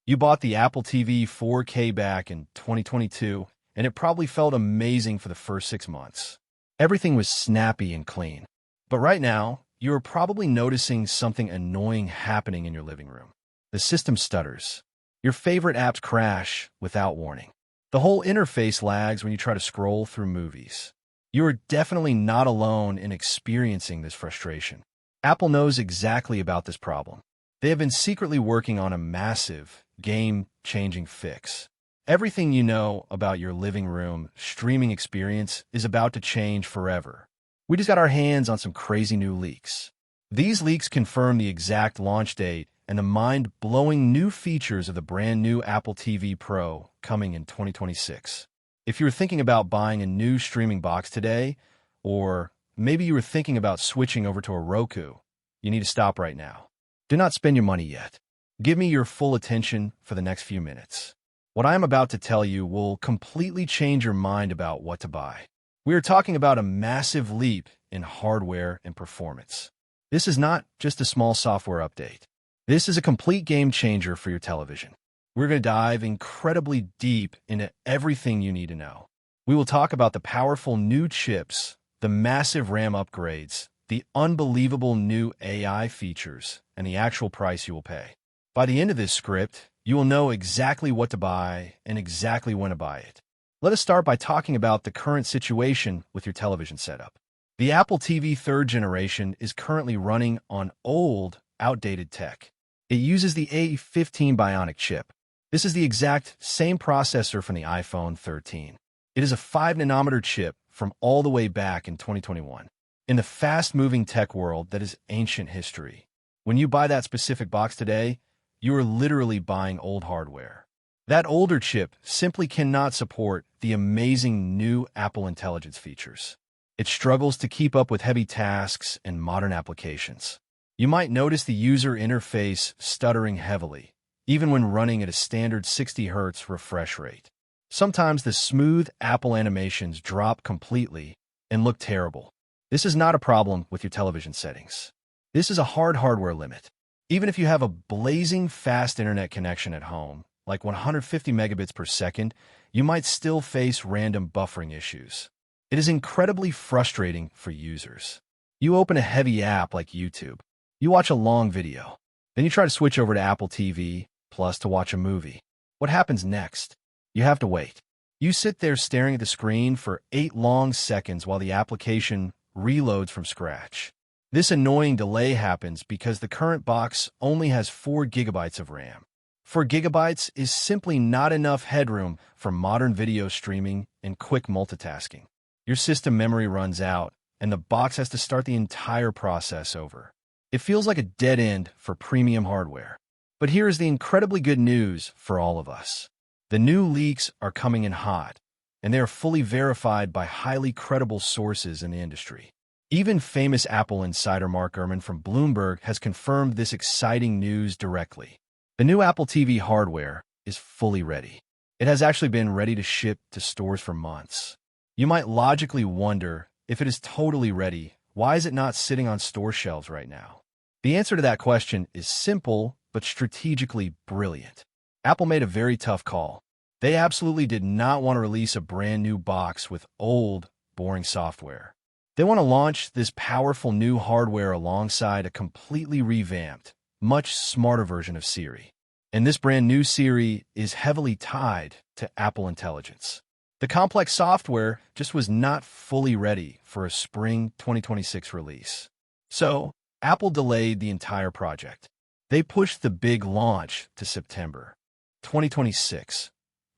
You bought the Apple TV 4K back in 2022, and it probably felt amazing for the first 6 months. Everything was snappy and clean. But right now, you are probably noticing something annoying happening in your living room. The system stutters. Your favorite apps crash without warning. The whole interface lags when you try to scroll through movies. You are definitely not alone in experiencing this frustration. Apple knows exactly about this problem. They have been secretly working on a massive, game-changing fix. Everything you know about your living room streaming experience is about to change forever. We just got our hands on some crazy new leaks. These leaks confirm the exact launch date and the mind-blowing new features of the brand new Apple TV Pro coming in 2026. If you're thinking about buying a new streaming box today, or maybe you were thinking about switching over to a Roku, you need to stop right now. Do not spend your money yet. Give me your full attention for the next few minutes. What I am about to tell you will completely change your mind about what to buy. We are talking about a massive leap in hardware and performance. This is not just a small software update. This is a complete game changer for your television. We're going to dive incredibly deep into everything you need to know. We will talk about the powerful new chips, the massive RAM upgrades, the unbelievable new AI features, and the actual price you will pay. By the end of this script, you will know exactly what to buy and exactly when to buy it. Let us start by talking about the current situation with your television setup. The Apple TV 3rd generation is currently running on old, outdated tech. It uses the A15 Bionic chip. This is the exact same processor from the iPhone 13. It is a 5-nanometer chip from all the way back in 2021. In the fast-moving tech world, that is ancient history. When you buy that specific box today, you are literally buying old hardware. That older chip simply cannot support the amazing new Apple Intelligence features. It struggles to keep up with heavy tasks and modern applications. You might notice the user interface stuttering heavily, even when running at a standard 60 Hz refresh rate. Sometimes the smooth Apple animations drop completely and look terrible. This is not a problem with your television settings. This is a hardware limit. Even if you have a blazing fast internet connection at home, like 150 megabits per second, you might still face random buffering issues. It is incredibly frustrating for users. You open a heavy app like YouTube. You watch a long video. Then you try to switch over to Apple TV Plus to watch a movie. What happens next? You have to wait. You sit there staring at the screen for 8 long seconds while the application reloads from scratch. This annoying delay happens because the current box only has 4 gigabytes of RAM. 4 gigabytes is simply not enough headroom for modern video streaming and quick multitasking. Your system memory runs out, and the box has to start the entire process over. It feels like a dead end for premium hardware. But here is the incredibly good news for all of us. The new leaks are coming in hot, and they are fully verified by highly credible sources in the industry. Even famous Apple insider Mark Gurman from Bloomberg has confirmed this exciting news directly. The new Apple TV hardware is fully ready. It has actually been ready to ship to stores for months. You might logically wonder, if it is totally ready, why is it not sitting on store shelves right now? The answer to that question is simple, but strategically brilliant. Apple made a very tough call. They absolutely did not want to release a brand new box with old, boring software. They want to launch this powerful new hardware alongside a completely revamped, much smarter version of Siri. And this brand new Siri is heavily tied to Apple Intelligence. The complex software just was not fully ready for a spring 2026 release. So, Apple delayed the entire project. They pushed the big launch to September 2026.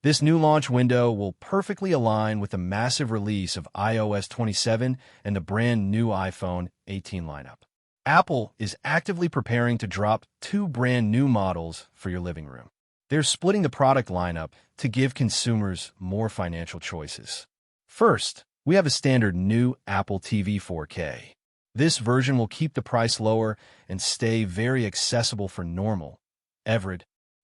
This new launch window will perfectly align with the massive release of iOS 27 and the brand new iPhone 18 lineup. Apple is actively preparing to drop 2 brand new models for your living room. They're splitting the product lineup to give consumers more financial choices. First, we have a standard new Apple TV 4K. This version will keep the price lower and stay very accessible for normal, average,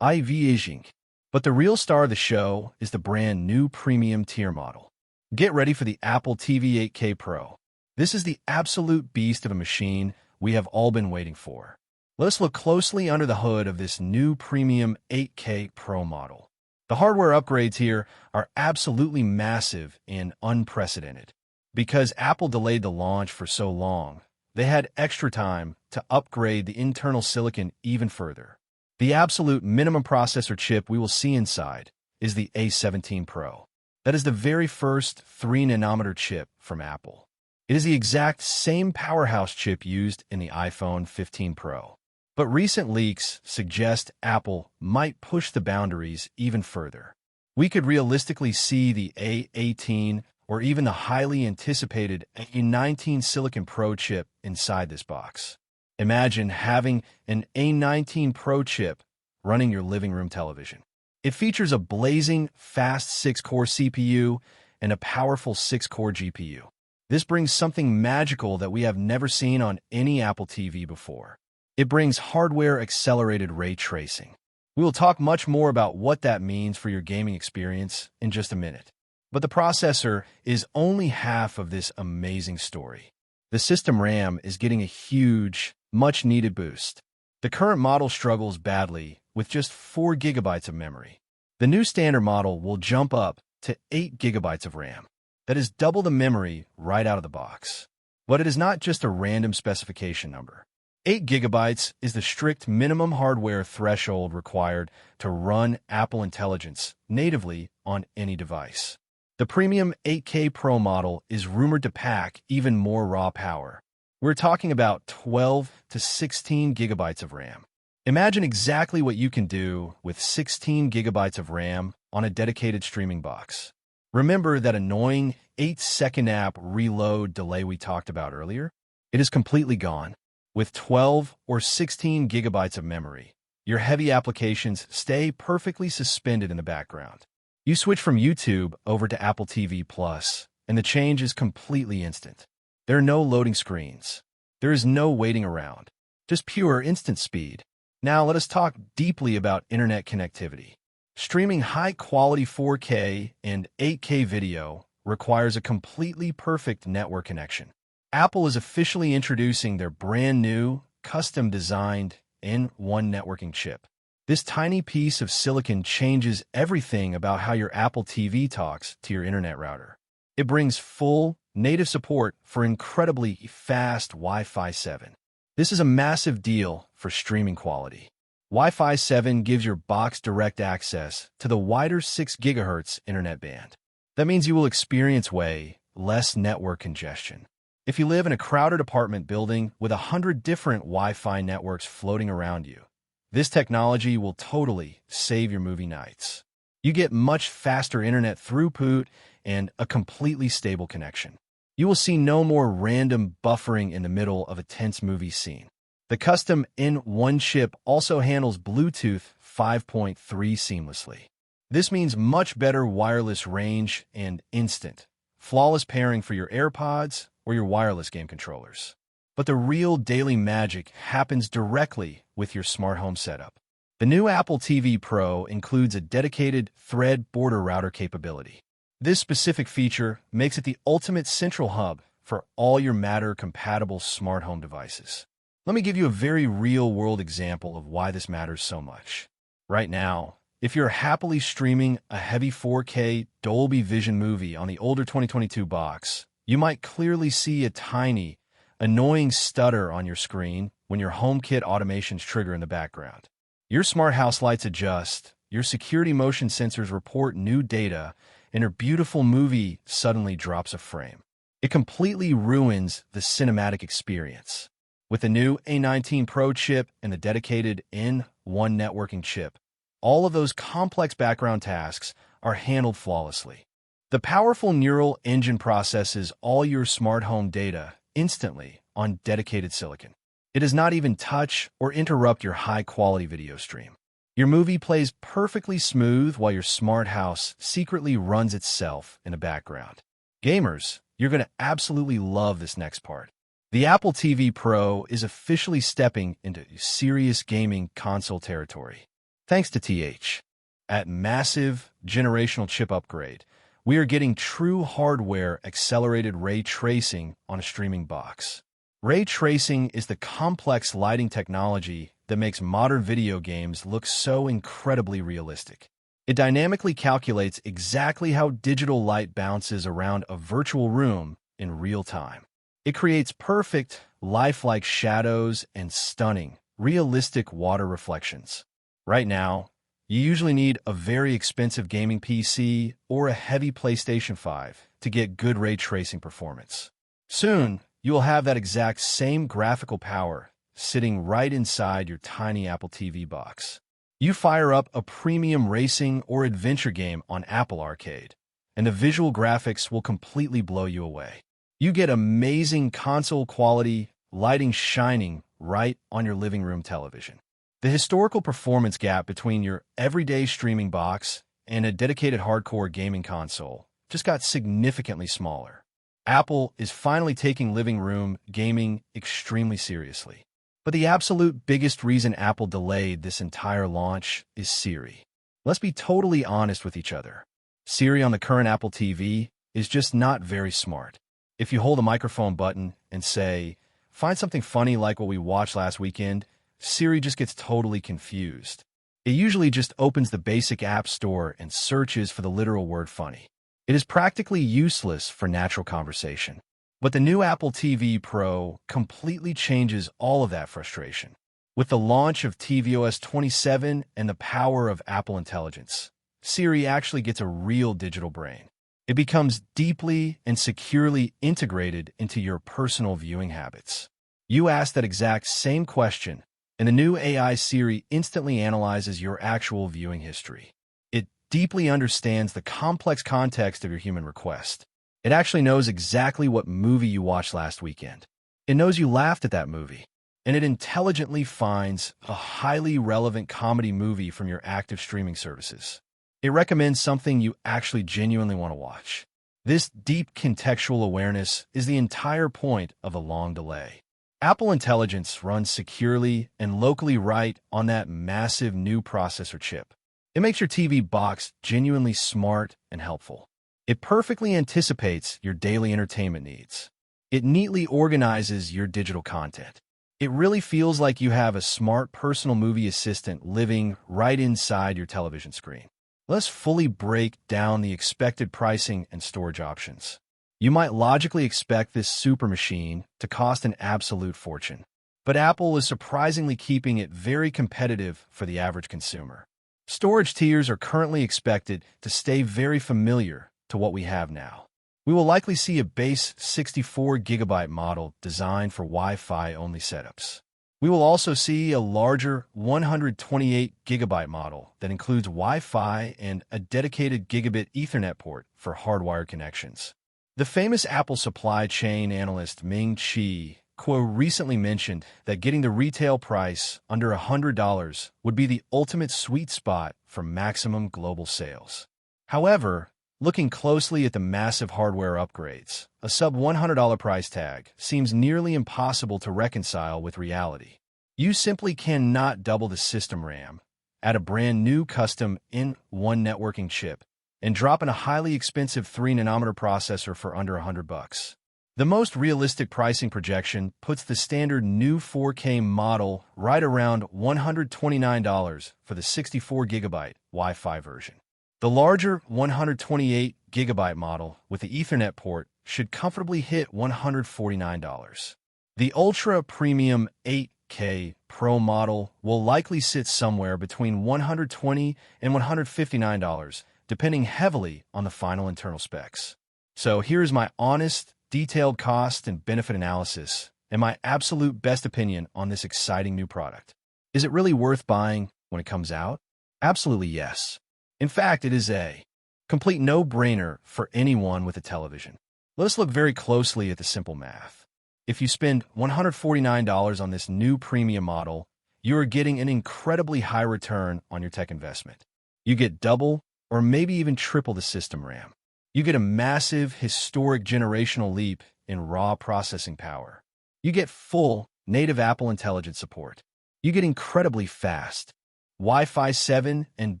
IV. But the real star of the show is the brand new premium tier model. Get ready for the Apple TV 8K Pro. This is the absolute beast of a machine we have all been waiting for. Let us look closely under the hood of this new premium 8K Pro model. The hardware upgrades here are absolutely massive and unprecedented. Because Apple delayed the launch for so long, they had extra time to upgrade the internal silicon even further. The absolute minimum processor chip we will see inside is the A17 Pro. That is the very first 3nm chip from Apple. It is the exact same powerhouse chip used in the iPhone 15 Pro. But recent leaks suggest Apple might push the boundaries even further. We could realistically see the A18 or even the highly anticipated A19 Silicon Pro chip inside this box. Imagine having an A19 Pro chip running your living room television. It features a blazing, fast 6-core CPU and a powerful 6-core GPU. This brings something magical that we have never seen on any Apple TV before. It brings hardware-accelerated ray tracing. We will talk much more about what that means for your gaming experience in just a minute. But the processor is only half of this amazing story. The system RAM is getting a huge, much-needed boost. The current model struggles badly with just 4 GB of memory. The new standard model will jump up to 8 GB of RAM. That is double the memory right out of the box. But it is not just a random specification number. 8 GB is the strict minimum hardware threshold required to run Apple Intelligence natively on any device. The premium 8K Pro model is rumored to pack even more raw power. We're talking about 12 to 16 GB of RAM. Imagine exactly what you can do with 16 GB of RAM on a dedicated streaming box. Remember that annoying 8-second app reload delay we talked about earlier? It is completely gone. With 12 or 16 GB of memory, your heavy applications stay perfectly suspended in the background. You switch from YouTube over to Apple TV Plus, and the change is completely instant. There are no loading screens. There is no waiting around. Just pure instant speed. Now let us talk deeply about internet connectivity. Streaming high-quality 4K and 8K video requires a completely perfect network connection. Apple is officially introducing their brand new, custom-designed N1 networking chip. This tiny piece of silicon changes everything about how your Apple TV talks to your internet router. It brings full, native support for incredibly fast Wi-Fi 7. This is a massive deal for streaming quality. Wi-Fi 7 gives your box direct access to the wider 6 GHz internet band. That means you will experience way less network congestion. If you live in a crowded apartment building with 100 different Wi-Fi networks floating around you, this technology will totally save your movie nights. You get much faster internet throughput and a completely stable connection. You will see no more random buffering in the middle of a tense movie scene. The custom N1 chip also handles Bluetooth 5.3 seamlessly. This means much better wireless range and instant, flawless pairing for your AirPods or your wireless game controllers. But the real daily magic happens directly with your smart home setup. The new Apple TV Pro includes a dedicated thread border router capability. This specific feature makes it the ultimate central hub for all your Matter-compatible smart home devices. Let me give you a very real-world example of why this matters so much. Right now, if you're happily streaming a heavy 4K Dolby Vision movie on the older 2022 box, you might clearly see a tiny, annoying stutter on your screen when your HomeKit automations trigger in the background. Your smart house lights adjust, your security motion sensors report new data, and your beautiful movie suddenly drops a frame. It completely ruins the cinematic experience. With the new A19 Pro chip and the dedicated N1 networking chip, all of those complex background tasks are handled flawlessly. The powerful neural engine processes all your smart home data instantly on dedicated silicon. It does not even touch or interrupt your high-quality video stream. Your movie plays perfectly smooth while your smart house secretly runs itself in the background. Gamers, you're going to absolutely love this next part. The Apple TV Pro is officially stepping into serious gaming console territory. Thanks to TH. At massive generational chip upgrade, we are getting true hardware accelerated ray tracing on a streaming box. Ray tracing is the complex lighting technology that makes modern video games look so incredibly realistic. It dynamically calculates exactly how digital light bounces around a virtual room in real time. It creates perfect, lifelike shadows and stunning, realistic water reflections. Right now, you usually need a very expensive gaming PC or a heavy PlayStation 5 to get good ray tracing performance. Soon, you will have that exact same graphical power sitting right inside your tiny Apple TV box. You fire up a premium racing or adventure game on Apple Arcade, and the visual graphics will completely blow you away. You get amazing console quality, lighting shining right on your living room television. The historical performance gap between your everyday streaming box and a dedicated hardcore gaming console just got significantly smaller. Apple is finally taking living room gaming extremely seriously. But the absolute biggest reason Apple delayed this entire launch is Siri. Let's be totally honest with each other. Siri on the current Apple TV is just not very smart. If you hold a microphone button and say, "Find something funny like what we watched last weekend," Siri just gets totally confused. It usually just opens the basic App Store and searches for the literal word funny. It is practically useless for natural conversation. But the new Apple TV Pro completely changes all of that frustration. With the launch of tvOS 27 and the power of Apple Intelligence, Siri actually gets a real digital brain. It becomes deeply and securely integrated into your personal viewing habits. You ask that exact same question, and the new AI Siri instantly analyzes your actual viewing history. It deeply understands the complex context of your human request. It actually knows exactly what movie you watched last weekend. It knows you laughed at that movie, and it intelligently finds a highly relevant comedy movie from your active streaming services. It recommends something you actually genuinely want to watch. This deep contextual awareness is the entire point of a long delay. Apple Intelligence runs securely and locally right on that massive new processor chip. It makes your TV box genuinely smart and helpful. It perfectly anticipates your daily entertainment needs. It neatly organizes your digital content. It really feels like you have a smart personal movie assistant living right inside your television screen. Let's fully break down the expected pricing and storage options. You might logically expect this super machine to cost an absolute fortune, but Apple is surprisingly keeping it very competitive for the average consumer. Storage tiers are currently expected to stay very familiar to what we have now. We will likely see a base 64GB model designed for Wi-Fi only setups. We will also see a larger 128GB model that includes Wi-Fi and a dedicated gigabit Ethernet port for hardwired connections. The famous Apple supply chain analyst Ming-Chi Kuo recently mentioned that getting the retail price under $100 would be the ultimate sweet spot for maximum global sales. However, looking closely at the massive hardware upgrades, a sub-$100 price tag seems nearly impossible to reconcile with reality. You simply cannot double the system RAM, add a brand new custom N1 networking chip, and drop in a highly expensive 3nm processor for under $100. The most realistic pricing projection puts the standard new 4K model right around $129 for the 64GB Wi-Fi version. The larger 128GB model with the Ethernet port should comfortably hit $149. The ultra-premium 8K Pro model will likely sit somewhere between $120 and $159, depending heavily on the final internal specs. So here's my honest, detailed cost and benefit analysis and my absolute best opinion on this exciting new product. Is it really worth buying when it comes out? Absolutely yes. In fact, it is a complete no-brainer for anyone with a television. Let's look very closely at the simple math. If you spend $149 on this new premium model, you are getting an incredibly high return on your tech investment. You get double or maybe even triple the system RAM. You get a massive, historic generational leap in raw processing power. You get full, native Apple Intelligence support. You get incredibly fast Wi-Fi 7 and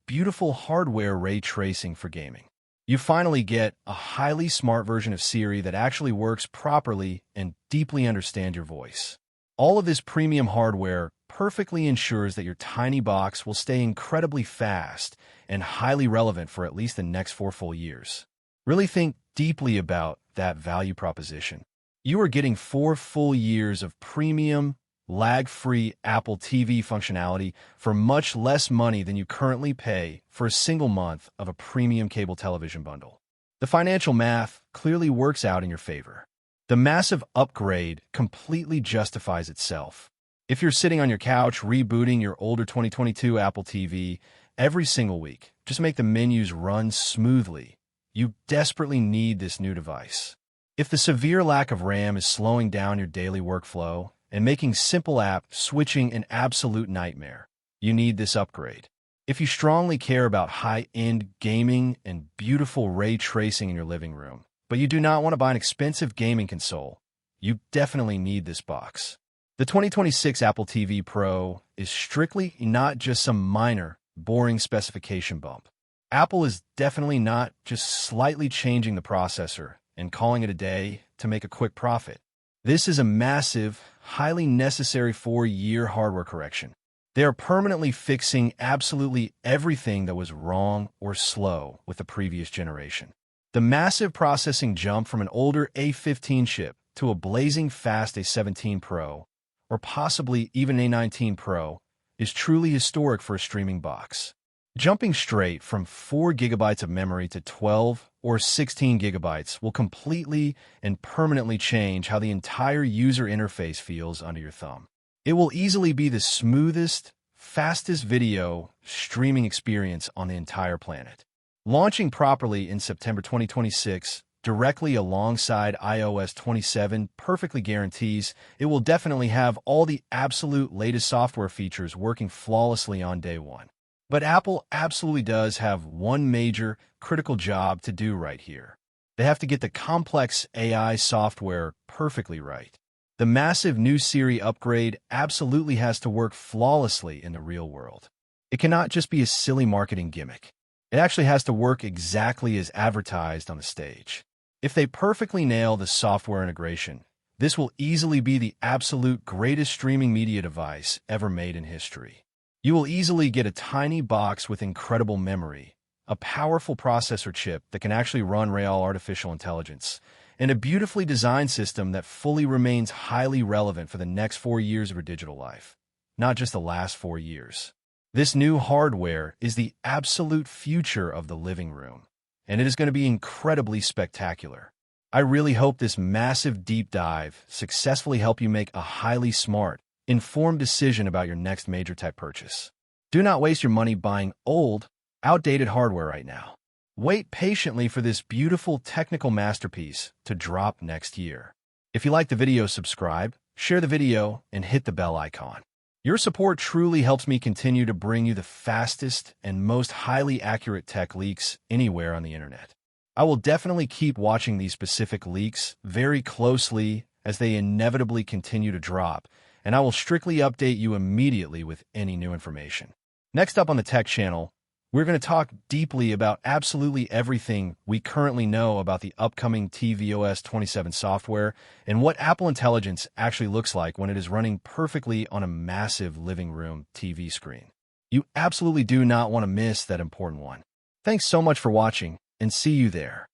beautiful hardware ray tracing for gaming. You finally get a highly smart version of Siri that actually works properly and deeply understands your voice. All of this premium hardware perfectly ensures that your tiny box will stay incredibly fast and highly relevant for at least the next 4 full years. Really think deeply about that value proposition. You are getting 4 full years of premium, lag-free Apple TV functionality for much less money than you currently pay for a single month of a premium cable television bundle. The financial math clearly works out in your favor. The massive upgrade completely justifies itself. If you're sitting on your couch rebooting your older 2022 Apple TV every single week, just make the menus run smoothly. You desperately need this new device. If the severe lack of RAM is slowing down your daily workflow and making simple app switching an absolute nightmare, you need this upgrade. If you strongly care about high-end gaming and beautiful ray tracing in your living room, but you do not want to buy an expensive gaming console, you definitely need this box. The 2026 Apple TV Pro is strictly not just some minor, boring specification bump. Apple is definitely not just slightly changing the processor and calling it a day to make a quick profit. This is a massive, highly necessary 4-year hardware correction. They are permanently fixing absolutely everything that was wrong or slow with the previous generation. The massive processing jump from an older A15 chip to a blazing fast A17 Pro, or possibly even A19 Pro, is truly historic for a streaming box. Jumping straight from 4 gigabytes of memory to 12 or 16 gigabytes will completely and permanently change how the entire user interface feels under your thumb. It will easily be the smoothest, fastest video streaming experience on the entire planet. Launching properly in September 2026, directly alongside iOS 27 perfectly guarantees it will definitely have all the absolute latest software features working flawlessly on day one. But Apple absolutely does have one major, critical job to do right here. They have to get the complex AI software perfectly right. The massive new Siri upgrade absolutely has to work flawlessly in the real world. It cannot just be a silly marketing gimmick. It actually has to work exactly as advertised on the stage. If they perfectly nail the software integration, this will easily be the absolute greatest streaming media device ever made in history. You will easily get a tiny box with incredible memory, a powerful processor chip that can actually run real artificial intelligence, and a beautifully designed system that fully remains highly relevant for the next 4 years of your digital life, not just the last 4 years. This new hardware is the absolute future of the living room, and it is going to be incredibly spectacular. I really hope this massive deep dive successfully helped you make a highly smart, informed decision about your next major tech purchase. Do not waste your money buying old, outdated hardware right now. Wait patiently for this beautiful technical masterpiece to drop next year. If you like the video, subscribe, share the video, and hit the bell icon. Your support truly helps me continue to bring you the fastest and most highly accurate tech leaks anywhere on the internet. I will definitely keep watching these specific leaks very closely as they inevitably continue to drop, and I will strictly update you immediately with any new information. Next up on the Tech Channel, we're going to talk deeply about absolutely everything we currently know about the upcoming tvOS 27 software and what Apple Intelligence actually looks like when it is running perfectly on a massive living room TV screen. You absolutely do not want to miss that important one. Thanks so much for watching, and see you there.